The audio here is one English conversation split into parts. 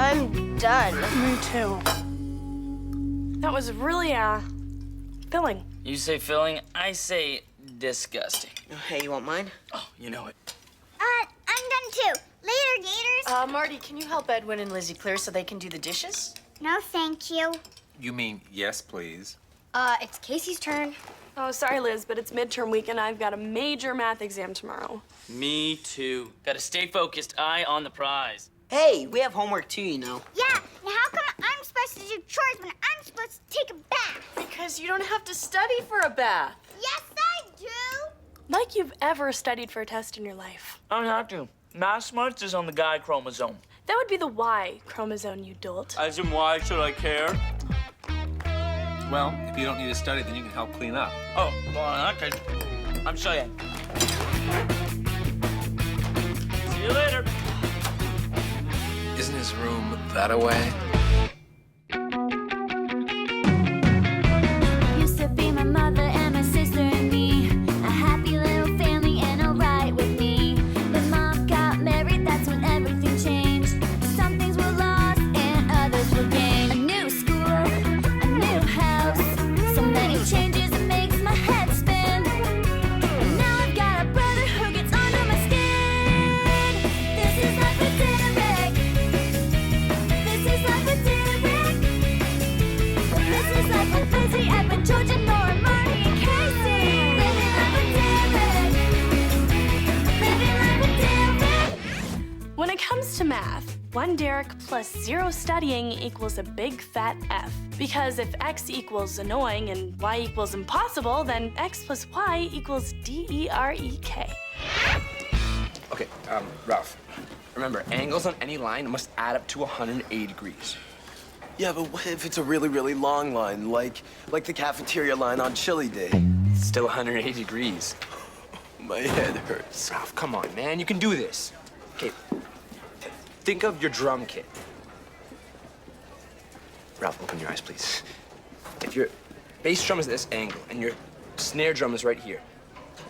I'm done. Me too. That was really, filling. You say filling, I say disgusting. Hey, you want mine? Oh, you know it. I'm done too. Later, Gators. Marty, can you help Edwin and Lizzie clear so they can do the dishes? No, thank you. You mean yes, please? It's Casey's turn. Oh, sorry, Liz, but it's midterm week and I've got a major math exam tomorrow. Me too. Gotta stay focused, eye on the prize. Hey, we have homework too, you know. Yeah, now how come I'm supposed to do chores when I'm supposed to take a bath? Because you don't have to study for a bath. Yes, I do. Like you've ever studied for a test in your life. I don't have to. Math smarts is on the guy chromosome. That would be the Y chromosome, you dolt. As in, why should I care? Well, if you don't need to study, then you can help clean up. Oh, well, in that case, I'm Cheyenne. See you later. Isn't his room that away? Used to be my mother and my sister and me, a happy little family and alright with me. But Mom got married, that's when everything changed. Some things were lost and others were gained. A new school, a new house, so many changes it makes my head spin. Now I've got a brother who gets under my skin. This is life with Derek. This is life with Derek. This is life with Lizzie, Edwin, George, and Nora, Marty, and Casey. Living life with Derek. Living life with Derek. When it comes to math, 1 Derek plus 0 studying equals a big fat F. Because if X equals annoying and Y equals impossible, then X plus Y equals D-E-R-E-K. Okay, Ralph, remember, angles on any line must add up to 180 degrees. Yeah, but what if it's a really, really long line, like the cafeteria line on Chili Day? It's still 180 degrees. My head hurts. Ralph, come on, man, you can do this. Okay, think of your drum kit. Ralph, open your eyes, please. If your bass drum is at this angle and your snare drum is right here,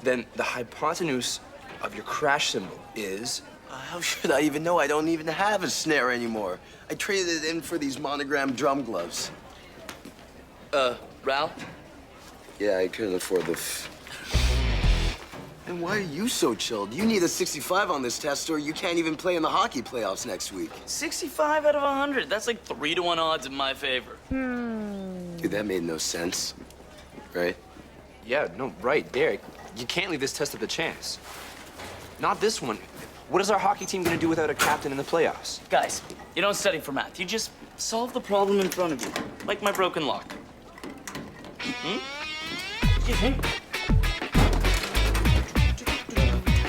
then the hypotenuse of your crash cymbal is... How should I even know? I don't even have a snare anymore. I traded it in for these monogrammed drum gloves. Ralph? Yeah, I couldn't afford the... And why are you so chilled? You need a 65 on this test or you can't even play in the hockey playoffs next week. 65 out of 100. That's like 3-to-1 odds in my favor. Dude, that made no sense, right? Yeah, no, right, Derek. You can't leave this test up to chance. Not this one. What is our hockey team gonna do without a captain in the playoffs? Guys, you don't study for math. You just solve the problem in front of you. Like my broken lock.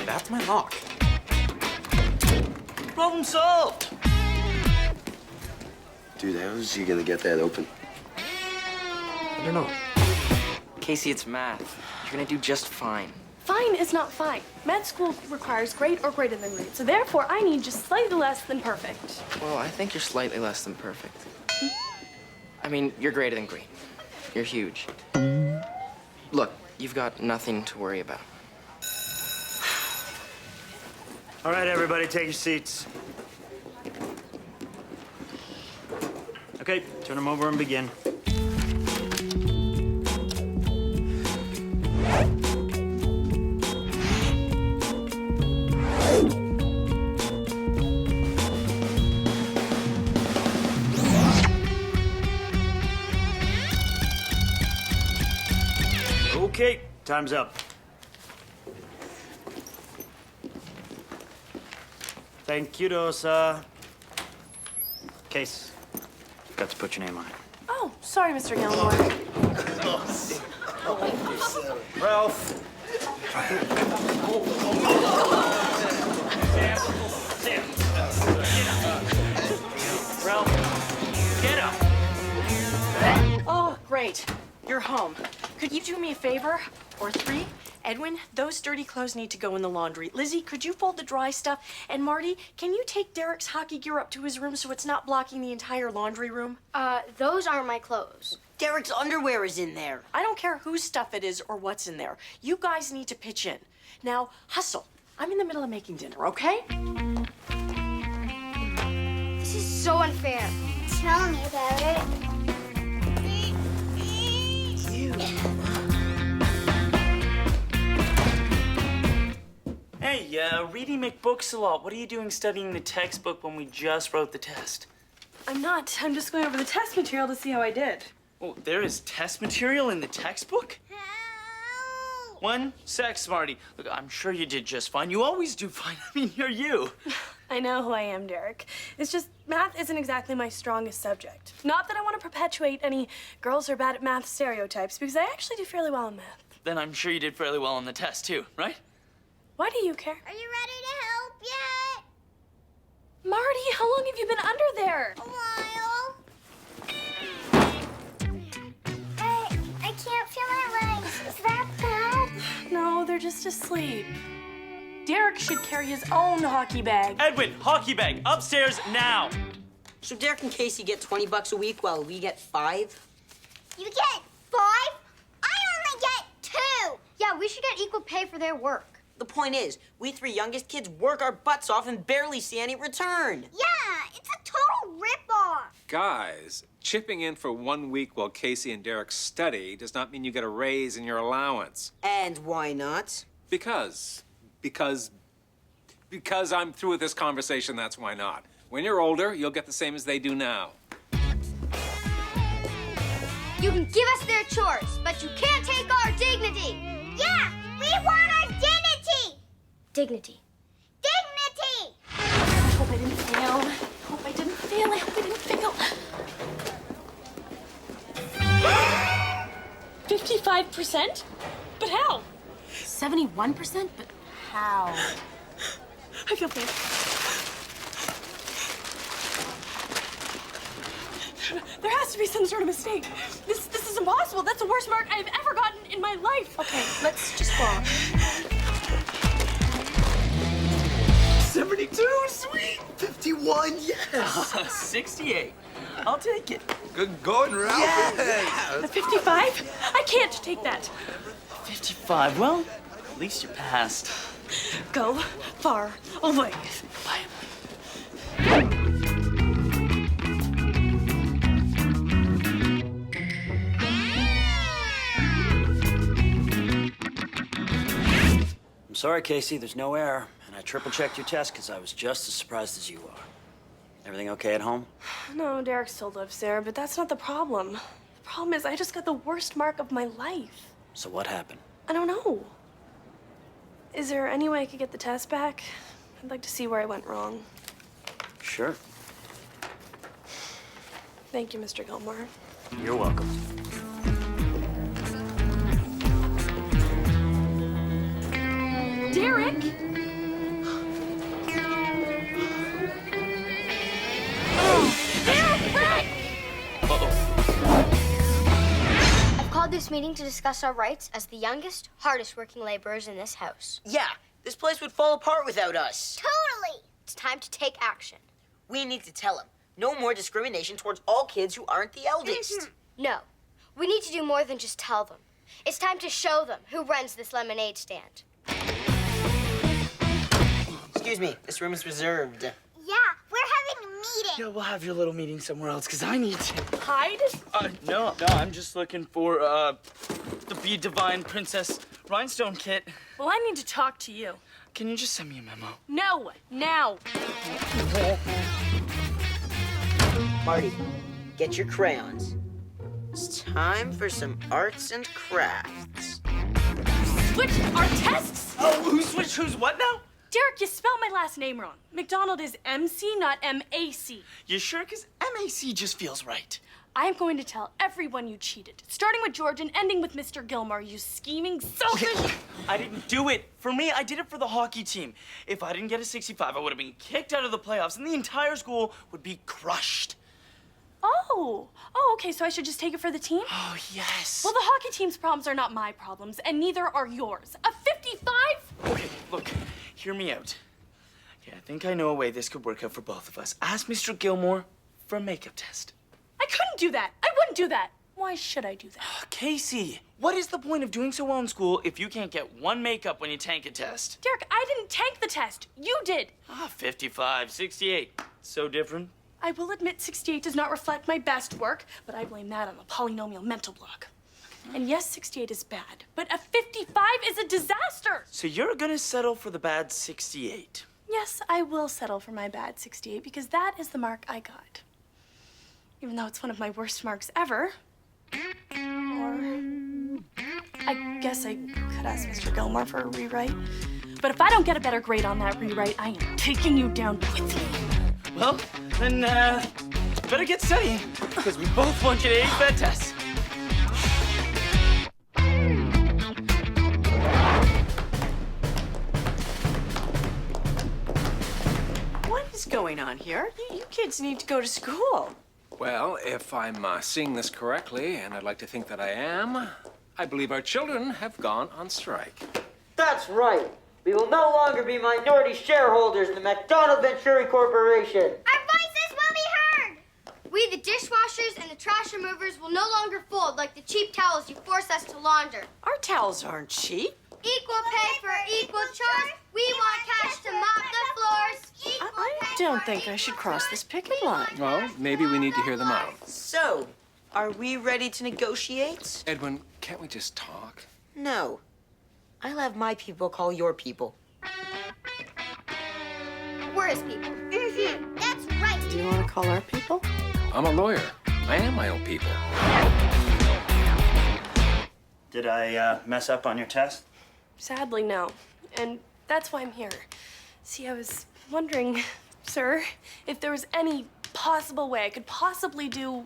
That's my lock. Problem solved. Dude, how is he gonna get that open? I don't know. Casey, it's math. You're gonna do just fine. Fine is not fine. Med school requires great or greater than great, so therefore I need just slightly less than perfect. Well, I think you're slightly less than perfect. I mean, you're greater than great. You're huge. Look, you've got nothing to worry about. All right, everybody, take your seats. Okay, turn them over and begin. Okay, time's up. Thank you, Dosa. Case, got to put your name on it. Oh, sorry, Mr. Gilmore. Ralph. Ralph, get up. Oh, great. You're home. Could you do me a favor? Or 3? Edwin, those dirty clothes need to go in the laundry. Lizzie, could you fold the dry stuff? And Marty, can you take Derek's hockey gear up to his room so it's not blocking the entire laundry room? Those aren't my clothes. Derek's underwear is in there. I don't care whose stuff it is or what's in there. You guys need to pitch in. Now, hustle. I'm in the middle of making dinner, okay? This is so unfair. fair. Tell me about it. Hey, Reedy McBooks a lot. What are you doing studying the textbook when we just wrote the test? I'm not. I'm just going over the test material to see how I did. Oh, there is test material in the textbook? Help! 1 sec, Smarty. Look, I'm sure you did just fine. You always do fine. I mean, you're you. I know who I am, Derek. It's just math isn't exactly my strongest subject. Not that I want to perpetuate any girls are bad at math stereotypes, because I actually do fairly well in math. Then I'm sure you did fairly well on the test, too, right? Why do you care? Are you ready to help yet? Marty, how long have you been under there? A while. I can't feel my legs. Is that bad? No, they're just asleep. Derek should carry his own hockey bag. Edwin, hockey bag, upstairs now. So Derek and Casey get $20 a week while we get 5? You get 5? I only get 2. Yeah, we should get equal pay for their work. The point is, we 3 youngest kids work our butts off and barely see any return. Yeah, it's a total ripoff. Guys, chipping in for 1 week while Casey and Derek study does not mean you get a raise in your allowance. And why not? Because I'm through with this conversation, that's why not. When you're older, you'll get the same as they do now. You can give us their chores, but you can't take our dignity. Yeah, we want our dignity. Dignity. Dignity. I hope I didn't fail. I hope I didn't fail. I hope I didn't fail. 55%? But how? 71%? But how? I feel pain. There has to be some sort of mistake. This is impossible. That's the worst mark I've ever gotten in my life. Okay, let's just go on. 72, sweet. 51, yes. 68. I'll take it. Good going, Ralph. Yes. A 55? I can't take that. 55. Well, at least you passed. Go far away. Bye. I'm sorry, Casey, there's no error. And I triple-checked your test because I was just as surprised as you are. Everything okay at home? No, Derek still lives there, but that's not the problem. The problem is I just got the worst mark of my life. So what happened? I don't know. Is there any way I could get the test back? I'd like to see where I went wrong. Sure. Thank you, Mr. Gilmore. You're welcome. Derek! I've called this meeting to discuss our rights as the youngest, hardest working laborers in this house. Yeah, this place would fall apart without us. Totally. It's time to take action. We need to tell them. No more discrimination towards all kids who aren't the eldest. No, we need to do more than just tell them. It's time to show them who runs this lemonade stand. Excuse me, this room is reserved. Yeah, we're having a meeting. Yeah, we'll have your little meeting somewhere else, because I need to. Hide? No, I'm just looking for, the Be Divine Princess Rhinestone Kit. Well, I need to talk to you. Can you just send me a memo? No, now. Marty, get your crayons. It's time for some arts and crafts. Switch our tests? Oh, who switched who's what now? Derek, you spelled my last name wrong. McDonald is MC, not M-A-C. You sure? Because MAC just feels right. I am going to tell everyone you cheated, starting with George and ending with Mr. Gilmore, you scheming, selfish... I didn't do it for me. I did it for the hockey team. If I didn't get a 65, I would have been kicked out of the playoffs, and the entire school would be crushed. Oh, okay, so I should just take it for the team? Oh, yes. Well, the hockey team's problems are not my problems, and neither are yours. A 55? Okay, look, hear me out. Okay, I think I know a way this could work out for both of us. Ask Mr. Gilmore for a makeup test. I couldn't do that. I wouldn't do that. Why should I do that? Casey, what is the point of doing so well in school if you can't get one makeup when you tank a test? Derek, I didn't tank the test. You did. 55, 68. So different. I will admit 68 does not reflect my best work, but I blame that on the polynomial mental block. And yes, 68 is bad, but a 55 is a disaster. So you're gonna settle for the bad 68. Yes, I will settle for my bad 68 because that is the mark I got. Even though it's one of my worst marks ever. Or I guess I could ask Mr. Gilmore for a rewrite. But if I don't get a better grade on that rewrite, I am taking you down with me. Well, then, better get studying, because we both want you to ace that test. What is going on here? You kids need to go to school. Well, if I'm seeing this correctly, and I'd like to think that I am, I believe our children have gone on strike. That's right. We will no longer be minority shareholders in the McDonald Venturi Corporation. Our voices will be heard! We, the dishwashers and the trash removers, will no longer fold like the cheap towels you force us to launder. Our towels aren't cheap. Equal pay for equal chores. We want cash to mop the floors. I don't think I should cross this picket line. Well, maybe we need to hear them out. So, are we ready to negotiate? Edwin, can't we just talk? No. I'll have my people call your people. We're his people. Mm-hmm. That's right. Do you want to call our people? I'm a lawyer. I am my own people. Did I mess up on your test? Sadly, no. And that's why I'm here. See, I was wondering, sir, if there was any possible way I could possibly do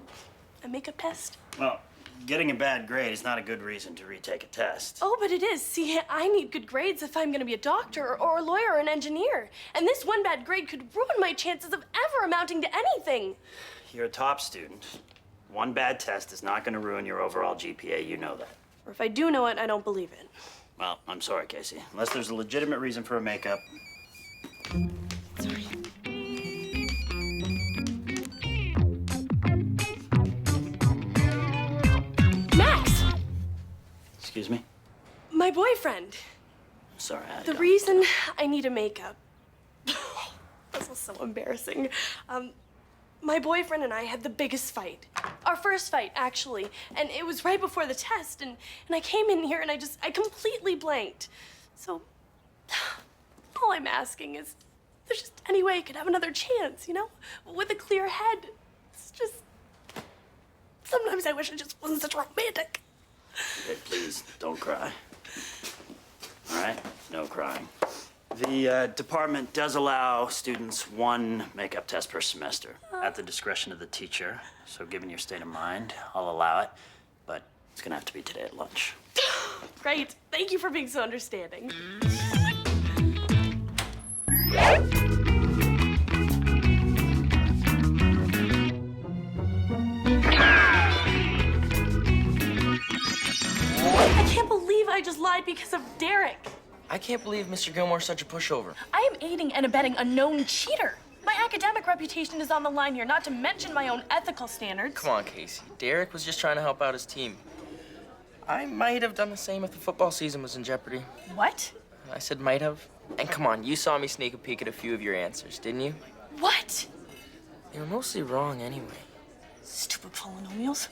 a makeup test. Well, getting a bad grade is not a good reason to retake a test. Oh, but it is. See, I need good grades if I'm gonna be a doctor or a lawyer or an engineer. And this one bad grade could ruin my chances of ever amounting to anything. You're a top student. One bad test is not going to ruin your overall GPA. You know that. Or if I do know it, I don't believe it. Well, I'm sorry, Casey. Unless there's a legitimate reason for a makeup. Sorry. Max! Excuse me? My boyfriend. Sorry, The reason I need a makeup. This is so embarrassing. My boyfriend and I had the biggest fight. Our first fight, actually. And it was right before the test. And I came in here and I completely blanked. So, all I'm asking is, there's just any way I could have another chance, you know? With a clear head. It's just, sometimes I wish I just wasn't such a romantic. Hey, please, don't cry. All right? No crying. The department does allow students one makeup test per semester at the discretion of the teacher. So given your state of mind, I'll allow it, but it's gonna have to be today at lunch. Great. Thank you for being so understanding. I can't believe I just lied because of Derek. I can't believe Mr. Gilmore's such a pushover. I am aiding and abetting a known cheater. My academic reputation is on the line here, not to mention my own ethical standards. Come on, Casey. Derek was just trying to help out his team. I might have done the same if the football season was in jeopardy. What? I said might have. And come on, you saw me sneak a peek at a few of your answers, didn't you? What? They were mostly wrong anyway. Stupid polynomials.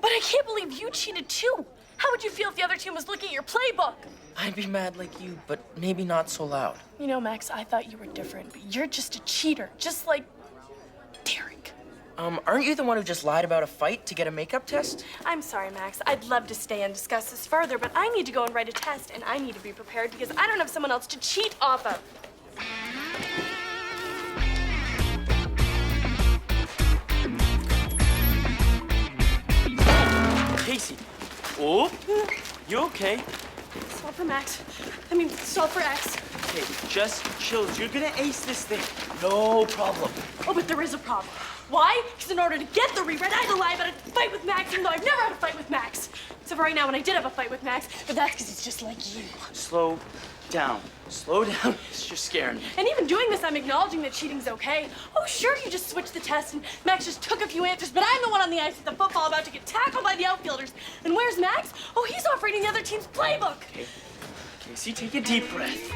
But I can't believe you cheated too. How would you feel if the other team was looking at your playbook? I'd be mad like you, but maybe not so loud. You know, Max, I thought you were different, but you're just a cheater, just like Derek. Aren't you the one who just lied about a fight to get a makeup test? I'm sorry, Max. I'd love to stay and discuss this further, but I need to go and write a test, and I need to be prepared because I don't have someone else to cheat off of. Casey. Oh, you okay? Solve for Max. I mean, solve for X. Okay, just chill. You're gonna ace this thing. No problem. Oh, but there is a problem. Why? Because in order to get the rewrite, I had to lie about a fight with Max, even though I've never had a fight with Max. Except for right now when I did have a fight with Max, but that's because he's just like you. Slow down. Slow down. You're scaring me. And even doing this, I'm acknowledging that cheating's okay. Oh, sure, you just switched the test and Max just took a few answers, but I'm the one on the ice with the football about to get tackled by the outfielders. And where's Max? Oh, he's off reading the other team's playbook. Okay. Casey, take a deep breath.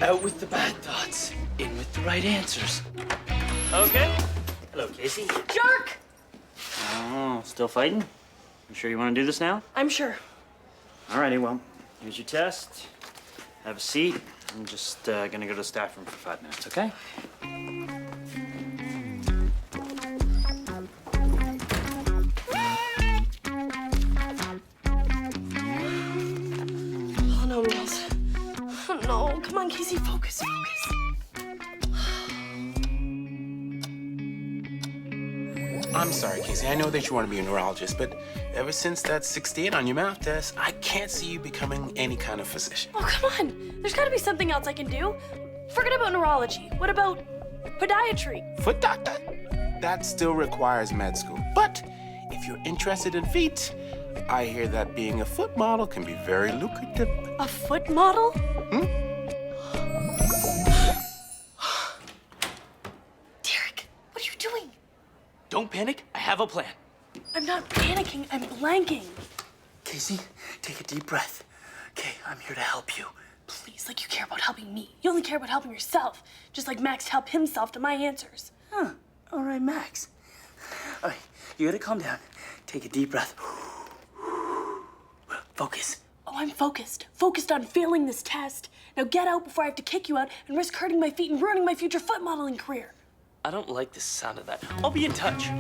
Out with the bad thoughts. In with the right answers. Okay? Hello, Casey. Jerk! Oh, still fighting? You sure you want to do this now? I'm sure. Alrighty, well, here's your test. Have a seat. I'm just gonna go to the staff room for 5 minutes, okay? Oh, no, Mills. Oh, no. Come on, Casey. Focus, focus. I'm sorry, Casey. I know that you want to be a neurologist, but ever since that 68 on your math test, I can't see you becoming any kind of physician. Oh, come on. There's got to be something else I can do. Forget about neurology. What about podiatry? Foot doctor? That still requires med school. But if you're interested in feet, I hear that being a foot model can be very lucrative. A foot model? Derek, what are you doing? Don't panic. I have a plan. I'm not panicking. I'm blanking. Casey, take a deep breath. Okay, I'm here to help you. Please, like you care about helping me. You only care about helping yourself. Just like Max helped himself to my answers. Huh. All right, Max. All right, you gotta calm down. Take a deep breath. Focus. Oh, I'm focused. Focused on failing this test. Now get out before I have to kick you out and risk hurting my feet and ruining my future foot modeling career. I don't like the sound of that. I'll be in touch.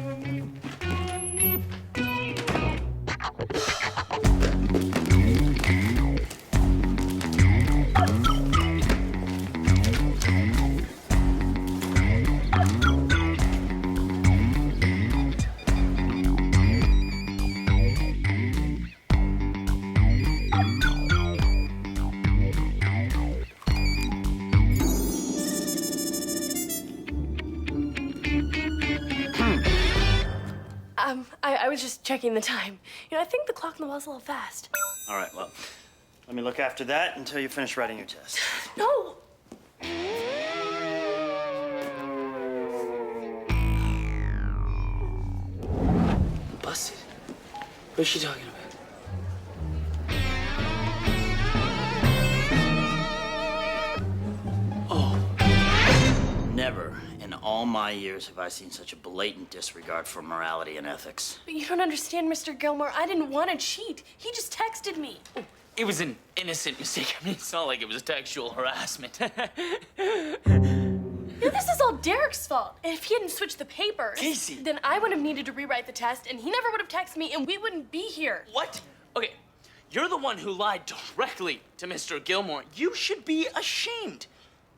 I was just checking the time. You know, I think the clock on the wall's a little fast. All right, well, let me look after that until you finish writing your test. No! Busted. What is she talking about? Never in all my years have I seen such a blatant disregard for morality and ethics. But you don't understand, Mr. Gilmore. I didn't want to cheat. He just texted me. It was an innocent mistake. I mean, it's not like it was textual harassment. You know, this is all Derek's fault. If he hadn't switched the papers, Casey. then I would have needed to rewrite the test, and he never would have texted me, and we wouldn't be here. What? Okay, you're the one who lied directly to Mr. Gilmore. You should be ashamed.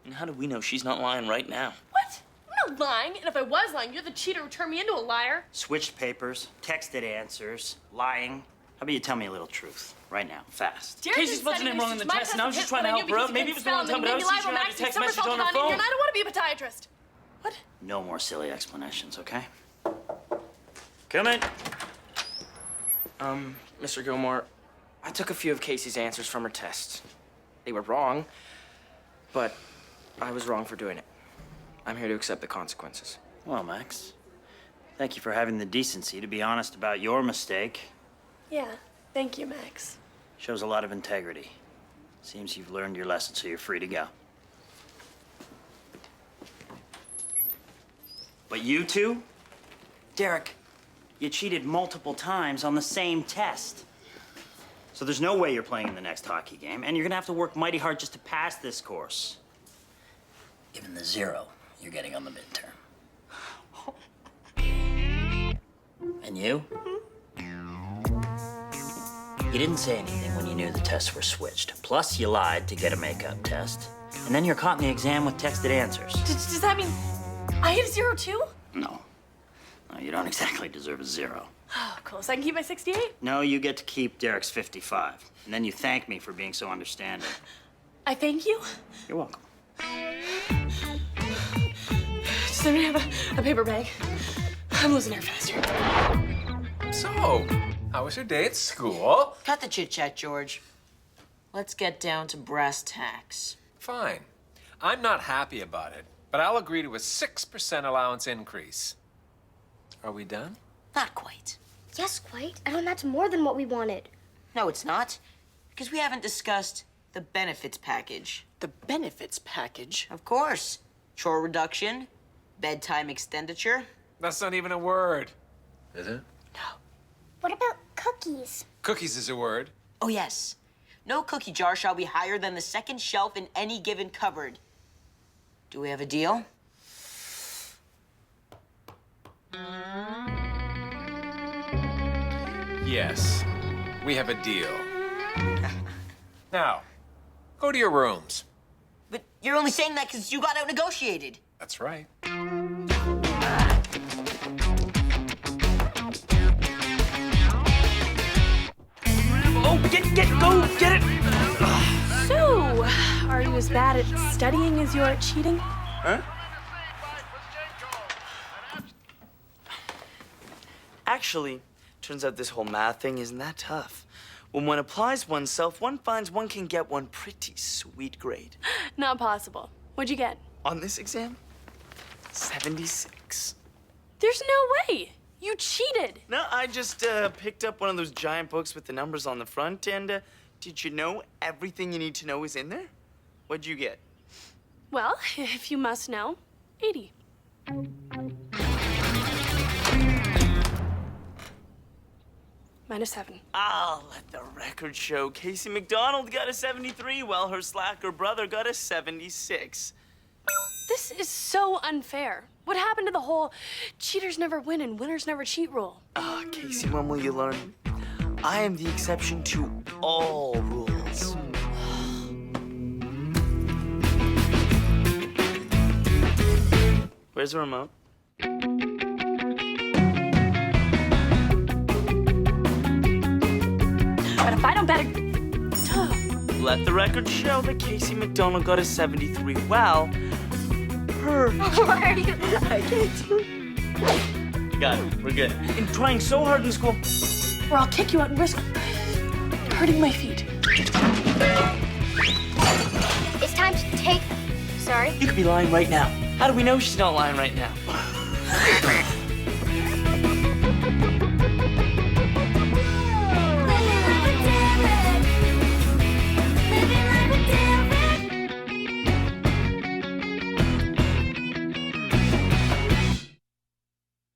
And how do we know she's not lying right now? What? I'm not lying, and if I was lying, you're the cheater who turned me into a liar. Switched papers, texted answers, lying. How about you tell me a little truth right now, fast? Derek Casey's didn't wasn't send in wrong in the test, and I was just trying to help her out. Maybe it was the wrong time, but I was teaching her how to text message on her phone. And I don't want to be a podiatrist. What? No more silly explanations, okay? Come in. Mr. Gilmore, I took a few of Casey's answers from her tests. They were wrong, but I was wrong for doing it. I'm here to accept the consequences. Well, Max, thank you for having the decency to be honest about your mistake. Yeah, thank you, Max. Shows a lot of integrity. Seems you've learned your lesson, so you're free to go. But you two? Derek, you cheated multiple times on the same test. So there's no way you're playing in the next hockey game, and you're gonna have to work mighty hard just to pass this course. Given the 0 you're getting on the midterm. And you? You didn't say anything when you knew the tests were switched. Plus, you lied to get a makeup test. And then you're caught in the exam with texted answers. Does that mean I get a 0 too? No. No, you don't exactly deserve a 0. Oh, cool. So I can keep my 68? No, you get to keep Derek's 55. And then you thank me for being so understanding. I thank you? You're welcome. Just let me have a paper bag. I'm losing air faster. So, how was your day at school? Cut the chit-chat, George. Let's get down to brass tacks. Fine. I'm not happy about it, but I'll agree to a 6% allowance increase. Are we done? Not quite. Yes, quite. I don't that's more than what we wanted. No, it's not. Because we haven't discussed the benefits package. The benefits package? Of course. Chore reduction, bedtime expenditure, That's not even a word. Is it? What about cookies? Cookies is a word. Oh, yes. No cookie jar shall be higher than the second shelf in any given cupboard. Do we have a deal? Yes, we have a deal. Now, go to your rooms. But you're only saying that because you got out negotiated. That's right. Oh, get it! So, are you as bad at studying as you are at cheating? Huh? Actually, turns out this whole math thing isn't that tough. When one applies oneself, one finds one can get one pretty sweet grade. Not possible. What'd you get? On this exam, 76. There's no way. You cheated. No, I just picked up one of those giant books with the numbers on the front, and did you know everything you need to know is in there? What'd you get? Well, if you must know, 80. -7. I'll let the record show Casey McDonald got a 73, while her slacker brother got a 76. This is so unfair. What happened to the whole cheaters never win and winners never cheat rule? Ah, Casey, when will you learn? I am the exception to all rules. Where's the remote? But if I don't bet it... Let the record show that Casey McDonald got a 73, while her... I can't do it. Got it, we're good. In trying so hard in school. Or I'll kick you out and risk hurting my feet. It's time to take... Sorry? You could be lying right now. How do we know she's not lying right now?